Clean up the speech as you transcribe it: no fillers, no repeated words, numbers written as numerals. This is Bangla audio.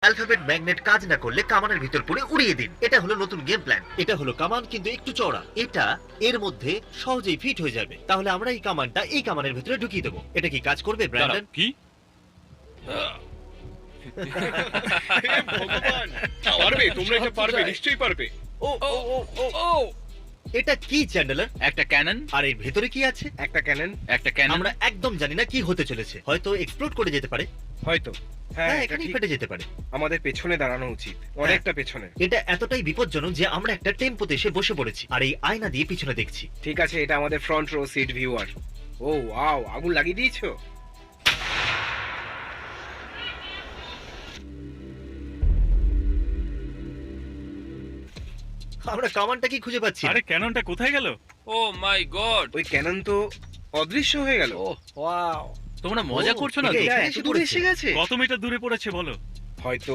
অ্যালফাবেট ম্যাগনেট কাজ না করলে কামানের ভিতর পড়ে উড়িয়ে দিন। এটা হলো নতুন গেম প্ল্যান। এটা হলো কামান, কিন্তু একটু চওড়া। এটা এর মধ্যে সহজেই ফিট হয়ে যাবে। তাহলে আমরা এই কামানটা এই কামানের ভিতরে ঢুকিয়ে দেবো। এটা কি কাজ করবে ব্র্যান্ডন? কি? ভগবান, পারবে, তোমরা এটা পারবে, নিশ্চয়ই পারবে। ও ও ও ও ও এটা কি চ্যান্ডেলার? একটা ক্যানন, আর এর ভেতরে কি আছে? একটা ক্যানন। একটা ক্যানন। আমরা একদম জানি না কি হতে চলেছে। হয়তো এক্সপ্লোড করে যেতে পারে। হয়তো। হ্যাঁ, হ্যাঁ, এটা এখানেই ঠিক। ফেটে যেতে পারে। আমাদের পেছনে দাঁড়ানো উচিত, অনেকটা পেছনে। এটা এতটাই বিপজ্জনক যে আমরা একটা টেম্পোতে এসে বসে পড়েছি আর এই আয়না দিয়ে পিছনে দেখছি। ঠিক আছে, এটা আমাদের ফ্রন্ট রো সিট ভিউয়ার। ও ওয়াও, আগুন লাগিয়ে দিয়েছো। আমরা কামানটা কি খুঁজে পাচ্ছি না। আরে ক্যাননটা কোথায় গেল? ও মাই গড! ওই ক্যানন তো অদৃশ্য হয়ে গেল। ও ওয়াও, তোমরা মজা ও, করছো না এটা তো? এটা এখানে এত এসে দূরে পড়েছে। এসে গেছে। কত মিটার দূরে পড়েছে বলো? হয়তো